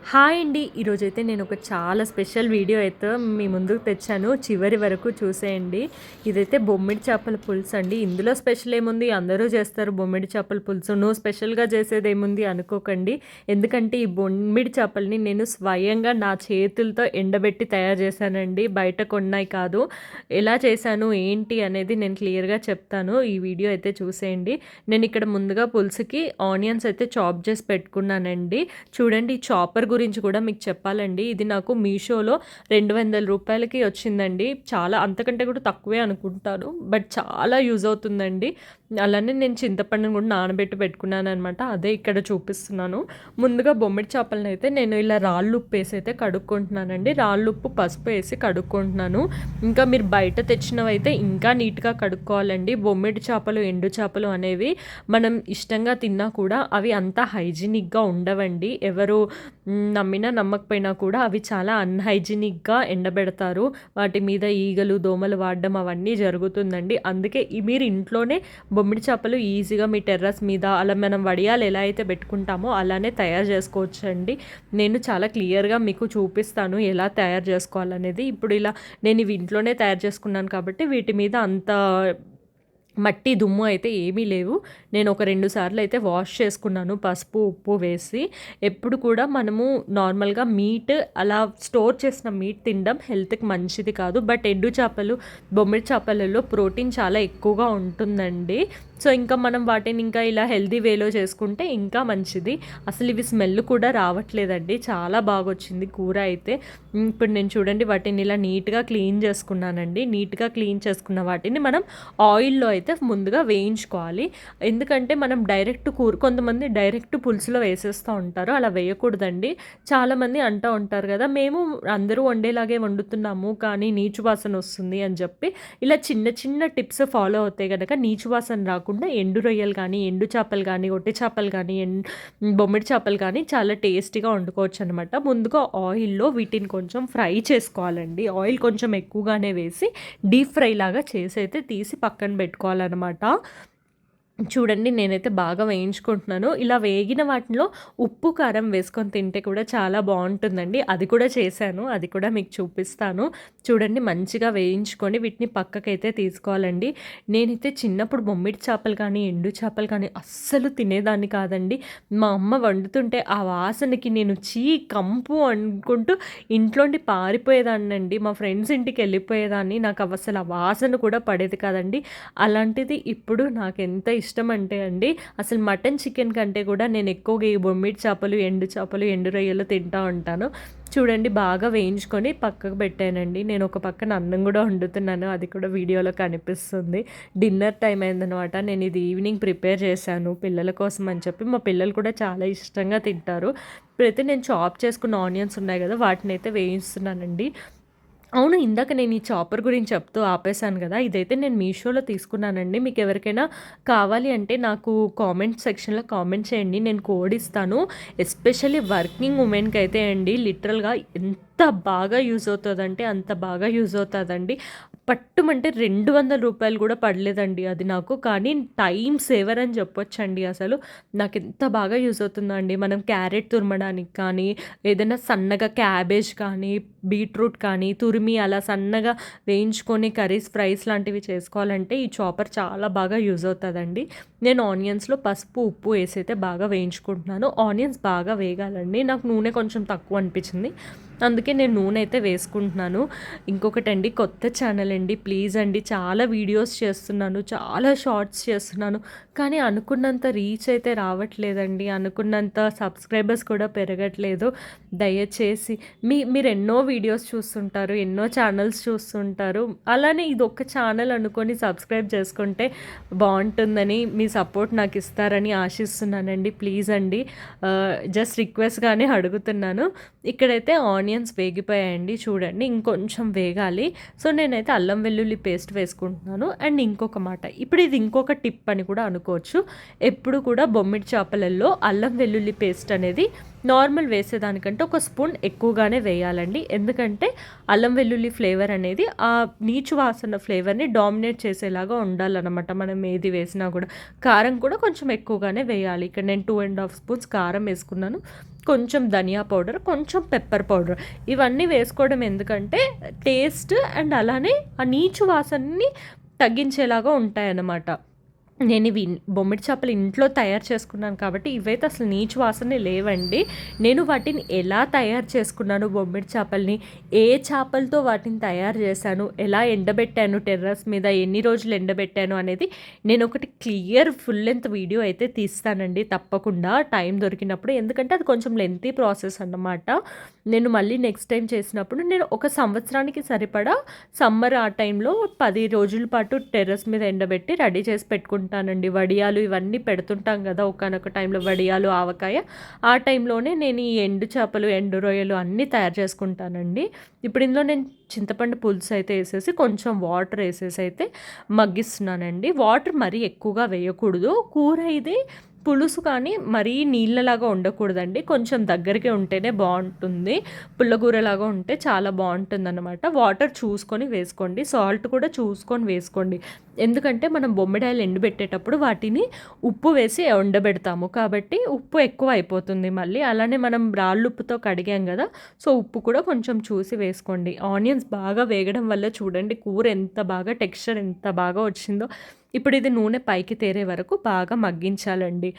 Hi అండి. ఈరోజైతే నేను ఒక చాలా స్పెషల్ వీడియో అయితే మీ ముందుకు తెచ్చాను. చివరి వరకు చూసేయండి. ఇదైతే బొమ్మిడి చేపల పులుసు అండి. ఇందులో స్పెషల్ ఏముంది, అందరూ చేస్తారు బొమ్మిడి చేపల పులుసు. నువ్వు స్పెషల్‌గా చేసేది ఏముంది అనుకోకండి. ఎందుకంటే ఈ బొమ్మిడి చేపల్ని నేను స్వయంగా నా చేతులతో ఎండబెట్టి తయారు చేశానండి. బయట కొన్నాయి కాదు. ఎలా చేశాను ఏంటి అనేది నేను క్లియర్‌గా చెప్తాను. ఈ వీడియో అయితే చూసేయండి. నేను ఇక్కడ ముందుగా పులుసుకి ఆనియన్స్ అయితే చాప్ చేసి పెట్టుకున్నానండి. చూడండి, ఈ చాపర్ గురించి కూడా మీకు చెప్పాలండి. ఇది నాకు మీషోలో ₹200కి వచ్చిందండి. చాలా అంతకంటే కూడా తక్కువే అనుకుంటాను. బట్ చాలా యూజ్ అవుతుందండి. అలానే నేను చింతపండుని కూడా నానబెట్టి పెట్టుకున్నాననమాట. అదే ఇక్కడ చూపిస్తున్నాను. ముందుగా బొమ్మిడి చేపలను అయితే నేను ఇలా రాళ్ళుప్పు వేసి అయితే కడుక్కుంటున్నానండి. రాళ్ళుప్పు, పసుపు వేసి కడుక్కుంటున్నాను. ఇంకా మీరు బయట తెచ్చినవైతే ఇంకా నీట్గా కడుక్కోవాలండి. బొమ్మిడి చేపలు, ఎండు చేపలు అనేవి మనం ఇష్టంగా తిన్నా కూడా అవి అంత హైజీనిక్గా ఉండవండి. ఎవరు నమ్మినా నమ్మకపోయినా కూడా అవి చాలా అన్‌హైజీనిక్‌గా ఎండబెడతారు. వాటి మీద ఈగలు, దోమలు వాడడం అవన్నీ జరుగుతుందండి. అందుకే మీరు ఇంట్లోనే బొమ్మిడి చేపలు ఈజీగా మీ టెర్రస్ మీద అలా మనం వడియాలు ఎలా అయితే పెట్టుకుంటామో అలానే తయారు చేసుకోవచ్చండి. నేను చాలా క్లియర్‌గా మీకు చూపిస్తాను ఎలా తయారు చేసుకోవాలనేది. ఇప్పుడు ఇలా నేను ఇవి ఇంట్లోనే తయారు చేసుకున్నాను కాబట్టి వీటి మీద అంత మట్టి, దుమ్ము అయితే ఏమీ లేవు. నేను ఒక 2 సార్లు అయితే వాష్ చేసుకున్నాను పసుపు, ఉప్పు వేసి. ఎప్పుడు కూడా మనము నార్మల్‌గా మీట్ అలా స్టోర్ చేసిన మీట్ తినడం హెల్త్‌కి మంచిది కాదు. బట్ ఎండు చేపలు, బొమ్మిడి చేపలలో ప్రోటీన్ చాలా ఎక్కువగా ఉంటుందండి. సో, ఇంకా మనం వాటిని ఇంకా ఇలా హెల్తీ వేలో చేసుకుంటే ఇంకా మంచిది. అసలు ఇవి స్మెల్ కూడా రావట్లేదండి. చాలా బాగొచ్చింది కూర అయితే. ఇప్పుడు నేను చూడండి వాటిని ఇలా నీట్‌గా క్లీన్ చేసుకున్నానండి. నీట్‌గా క్లీన్ చేసుకున్న వాటిని మనం ఆయిల్‌లో అయితే ముందుగా వేయించుకోవాలి. ఎందుకంటే మనం డైరెక్ట్ కొంతమంది డైరెక్ట్ పులుసులో వేసేస్తూ ఉంటారు. అలా వేయకూడదండి. చాలామంది అంటూ ఉంటారు కదా, మేము అందరూ వండేలాగే వండుతున్నాము కానీ నీచు వాసన వస్తుంది అని చెప్పి. ఇలా చిన్న చిన్న టిప్స్ ఫాలో అవుతే గనక నీచు వాసన రాకుండా ఎండు రొయ్యలు కానీ, ఎండు చేపలు కానీ, ఒట్టి చేపలు కానీ, బొమ్మిడి చేపలు కానీ చాలా టేస్టీగా వండుకోవచ్చు అనమాట. ముందుగా ఆయిల్‌లో వీటిని కొంచెం ఫ్రై చేసుకోవాలండి. ఆయిల్ కొంచెం ఎక్కువగానే వేసి డీప్ ఫ్రై లాగా చేసి అయితే తీసి పక్కన పెట్టుకోవాలన్నమాట. చూడండి, నేనైతే బాగా వేయించుకుంటున్నాను. ఇలా వేగిన వాటిలో ఉప్పు, కారం వేసుకొని తింటే కూడా చాలా బావుంటుందండి. అది కూడా చేశాను. అది కూడా మీకు చూపిస్తాను. చూడండి, మంచిగా వేయించుకొని వీటిని పక్కకైతే తీసుకోవాలండి. నేనైతే చిన్నప్పుడు బొమ్మిడి చేపలు కానీ, ఎండు చేపలు కానీ అస్సలు తినేదాన్ని కాదండి. మా అమ్మ వండుతుంటే ఆ వాసనకి నేను కంపు అనుకుంటూ ఇంట్లోండి పారిపోయేదాన్నండి. మా ఫ్రెండ్స్ ఇంటికి వెళ్ళిపోయేదాన్ని. నాకు అసలు ఆ వాసన కూడా పడేది కాదండి. అలాంటిది ఇప్పుడు నాకెంత ఇష్టం అంటే అండి, అసలు మటన్, చికెన్ కంటే కూడా నేను ఎక్కువగా ఈ బొమ్మిడి చేపలు, ఎండు చేపలు, ఎండు రొయ్యలు తింటా ఉంటాను. చూడండి, బాగా వేయించుకొని పక్కకు పెట్టానండి. నేను ఒక పక్కన అన్నం కూడా వండుతున్నాను. అది కూడా వీడియోలో కనిపిస్తుంది. డిన్నర్ టైం అయిందనమాట. నేను ఇది ఈవినింగ్ ప్రిపేర్ చేశాను పిల్లల కోసం అని చెప్పి. మా పిల్లలు కూడా చాలా ఇష్టంగా తింటారు. ఇప్పుడైతే నేను చాప్ చేసుకున్న ఆనియన్స్ ఉన్నాయి కదా, వాటినైతే వేయిస్తున్నానండి. అవును, ఇందాక నేను ఈ చాపర్ గురించి చెప్తూ ఆపేసాను గదా! ఇదైతే నేను మీషోలో తీసుకున్నానండి. మీకెవరికైనా కావాలి అంటే నాకు కామెంట్ సెక్షన్‌లో కామెంట్ చేయండి. నేను కోడ్ ఇస్తాను. ఎస్పెషల్లీ వర్కింగ్ ఉమెన్‌కైతే అండి లిటరల్‌గా ఎంత బాగా యూజ్ అవుతదంటే అంత బాగా యూజ్ అవుతదండి. పట్టుమంటే ₹200 కూడా పడలేదండి అది నాకు. కానీ టైమ్ సేవర్ అని చెప్పొచ్చండి అసలు. నాకెంత బాగా యూజ్ అవుతుందో అండి. మనం క్యారెట్ తురమడానికి కానీ, ఏదైనా సన్నగా క్యాబేజ్ కానీ, బీట్రూట్ కానీ తురిమి అలా సన్నగా వేయించుకొని కర్రీస్, ఫ్రైస్ లాంటివి చేసుకోవాలంటే ఈ చాపర్ చాలా బాగా యూజ్ అవుతదండి. నేను ఆనియన్స్‌లో పసుపు, ఉప్పు వేసైతే బాగా వేయించుకుంటున్నాను. ఆనియన్స్ బాగా వేగాలండి. నాకు నూనె కొంచెం తక్కువ అనిపించింది. అందుకే నేను నూనె అయితే వేసుకుంటున్నాను. ఇంకొకటండి, కొత్త ఛానల్ అండి. ప్లీజ్ అండి, చాలా వీడియోస్ చేస్తున్నాను, చాలా షార్ట్స్ చేస్తున్నాను. కానీ అనుకున్నంత రీచ్ అయితే రావట్లేదండి. అనుకున్నంత సబ్స్క్రైబర్స్ కూడా పెరగట్లేదు. దయచేసి మీరు ఎన్నో వీడియోస్ చూస్తుంటారు, ఎన్నో ఛానల్స్ చూస్తుంటారు. అలానే ఇదొక్క ఛానల్ అనుకొని సబ్స్క్రైబ్ చేసుకుంటే బావుంటుందని, మీ సపోర్ట్ నాకు ఇస్తారని ఆశిస్తున్నానండి. ప్లీజ్ అండి, జస్ట్ రిక్వెస్ట్‌గానే అడుగుతున్నాను. ఇక్కడైతే ఆనియన్స్ వేగిపోయాయండి. చూడండి, ఇంకొంచెం వేగాలి. సో, నేనైతే అల్లం వెల్లుల్లి పేస్ట్ వేసుకుంటున్నాను. అండ్ ఇంకొక మాట, ఇప్పుడు ఇది ఇంకొక టిప్ అని కూడా అనుకోవచ్చు. ఎప్పుడు కూడా బొమ్మిడి చేపలలో అల్లం వెల్లుల్లి పేస్ట్ అనేది నార్మల్ వేసేదానికంటే ఒక స్పూన్ ఎక్కువగానే వేయాలండి. ఎందుకంటే అల్లం వెల్లుల్లి ఫ్లేవర్ అనేది ఆ నీచు వాసన ఫ్లేవర్‌ని డామినేట్ చేసేలాగా ఉండాలనమాట. మనం ఏది వేసినా కూడా. కారం కూడా కొంచెం ఎక్కువగానే వేయాలి. ఇక్కడ నేను 2 ½ స్పూన్స్ కారం వేసుకున్నాను. కొంచెం ధనియా పౌడర్, కొంచెం పెప్పర్ పౌడర్ ఇవన్నీ వేసుకోవడం ఎందుకంటే టేస్ట్ అండ్ అలానే ఆ నీచు వాసనని తగ్గించేలాగా ఉంటాయన్నమాట. నేను ఇవి బొమ్మిడి చేపలు ఇంట్లో తయారు చేసుకున్నాను కాబట్టి ఇవైతే అసలు నీచు వాసనే లేవండి. నేను వాటిని ఎలా తయారు చేసుకున్నాను బొమ్మిడి చేపల్ని, ఏ చేపలతో వాటిని తయారు చేశాను, ఎలా ఎండబెట్టాను టెర్రస్ మీద, ఎన్ని రోజులు ఎండబెట్టాను అనేది నేను ఒకటి క్లియర్ ఫుల్ లెంత్ వీడియో అయితే తీస్తానండి తప్పకుండా టైం దొరికినప్పుడు. ఎందుకంటే అది కొంచెం లెంతీ ప్రాసెస్ అన్నమాట. నేను మళ్ళీ నెక్స్ట్ టైం చేసినప్పుడు నేను ఒక సంవత్సరానికి సరిపడా సమ్మర్ ఆ టైంలో 10 రోజుల పాటు టెర్రస్ మీద ఎండబెట్టి రెడీ చేసి పెట్టుకుంటానండి. వడియాలు ఇవన్నీ పెడుతుంటాం కదా ఒకానొక టైంలో, వడియాలు, ఆవకాయ. ఆ టైంలోనే నేను ఈ ఎండు చేపలు, ఎండు రొయ్యలు అన్నీ తయారు చేసుకుంటానండి. ఇప్పుడు ఇందులో నేను చింతపండు పులుసు అయితే వేసేసి కొంచెం వాటర్ వేసేసి అయితే మగ్గిస్తున్నానండి. వాటర్ మరీ ఎక్కువగా వేయకూడదు. కూర ఇది పులుసు కానీ మరీ నీళ్ళలాగా ఉండకూడదండి. కొంచెం దగ్గరికి ఉంటేనే బాగుంటుంది. పుల్లగూరలాగా ఉంటే చాలా బాగుంటుందన్నమాట. వాటర్ చూసుకొని వేసుకోండి. సాల్ట్ కూడా చూసుకొని వేసుకోండి. ఎందుకంటే మనం బొమ్మిడాయలు ఎండబెట్టేటప్పుడు వాటిని ఉప్పు వేసి ఎండబెడతాము కాబట్టి ఉప్పు ఎక్కువ అయిపోతుంది మళ్ళీ. అలానే మనం రాళ్ళుప్పుతో కడిగాం కదా, సో ఉప్పు కూడా కొంచెం చూసి వేసుకోండి. ఆనియన్స్ బాగా వేగడం వల్ల చూడండి కూర ఎంత బాగా టెక్స్చర్ ఎంత బాగా వచ్చిందో. ఇప్పుడు ఇది నూనె పైకి తేరే వరకు బాగా మగ్గించాలండి.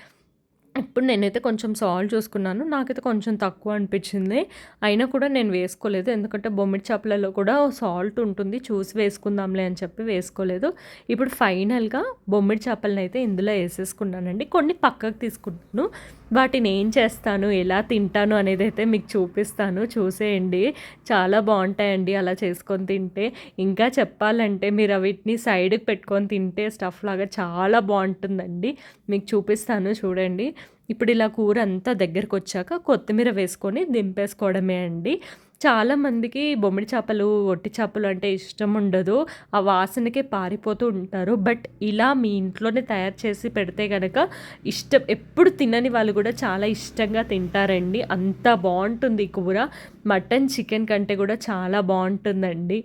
ఇప్పుడు నేనైతే కొంచెం సాల్ట్ చూసుకున్నాను. నాకైతే కొంచెం తక్కువ అనిపించింది. అయినా కూడా నేను వేసుకోలేదు. ఎందుకంటే బొమ్మిడి చేపలలో కూడా సాల్ట్ ఉంటుంది. చూసి వేసుకుందాంలే అని చెప్పి వేసుకోలేదు. ఇప్పుడు ఫైనల్‌గా బొమ్మిడి చేపలను అయితే ఇందులో వేసేసుకున్నానండి. కొన్ని పక్కకు తీసుకుంటున్నాను. వాటిని ఏం చేస్తాను, ఎలా తింటాను అనేది అయితే మీకు చూపిస్తాను. చూసేయండి. చాలా బాగుంటాయండి అలా చేసుకొని తింటే. ఇంకా చెప్పాలంటే మీరు వీటిని సైడ్‌కి పెట్టుకొని తింటే స్టఫ్ లాగా చాలా బాగుంటుందండి. మీకు చూపిస్తాను చూడండి. ఇప్పుడు ఇలా కూర అంతా దగ్గరకు వచ్చాక కొత్తిమీర వేసుకొని దింపేసుకోవడమే అండి. చాలామందికి బొమ్మిడి చేపలు, ఒట్టి చేపలు అంటే ఇష్టం ఉండదు. ఆ వాసనకే పారిపోతూ ఉంటారు. బట్ ఇలా మీ ఇంట్లోనే తయారు చేసి పెడితే గనక ఇష్టం ఎప్పుడు తినని వాళ్ళు కూడా చాలా ఇష్టంగా తింటారండి. అంత బాగుంటుంది ఈ కూర. మటన్, చికెన్ కంటే కూడా చాలా బాగుంటుందండి.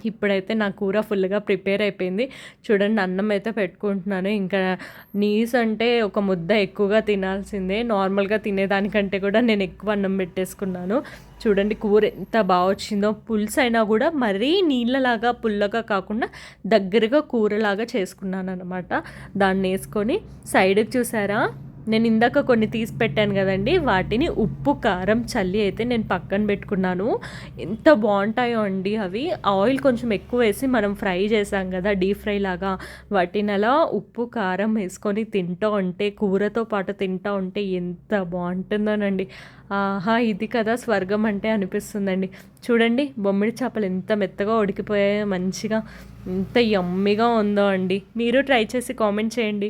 ఇప్పుడైతే నా కూర ఫుల్‌గా ప్రిపేర్ అయిపోయింది. చూడండి అన్నం అయితే పెట్టుకుంటున్నాను. ఇంకా నీస్ అంటే ఒక ముద్ద ఎక్కువగా తినాల్సిందే. నార్మల్‌గా తినేదానికంటే కూడా నేను ఎక్కువ అన్నం పెట్టేసుకున్నాను. చూడండి కూర ఎంత బాగా వచ్చిందో. పులుసు అయినా కూడా మరీ నీళ్ళలాగా పుల్లగా కాకుండా దగ్గరగా కూరలాగా చేసుకున్నాననమాట. దాన్నేసుకొని సైడ్‌కి చూసారా నేను ఇందాక కొన్ని తీసి పెట్టాను కదండీ! వాటిని ఉప్పు, కారం చల్లి అయితే నేను పక్కన పెట్టుకున్నాను. ఎంత బాగుంటాయో అండి అవి. ఆయిల్ కొంచెం ఎక్కువ వేసి మనం ఫ్రై చేసాం కదా డీప్ ఫ్రై లాగా, వాటిని అలా ఉప్పు, కారం వేసుకొని తింటూ ఉంటే, కూరతో పాటు తింటూ ఉంటే ఎంత బాగుంటుందోనండి. ఆహా! ఇది కదా స్వర్గం అంటే అనిపిస్తుందండి. చూడండి బొమ్మిడి చేపలు ఎంత మెత్తగా ఉడికిపోయాయో మంచిగా. ఎంత యమ్మీగా ఉందో అండి. మీరు ట్రై చేసి కామెంట్ చేయండి.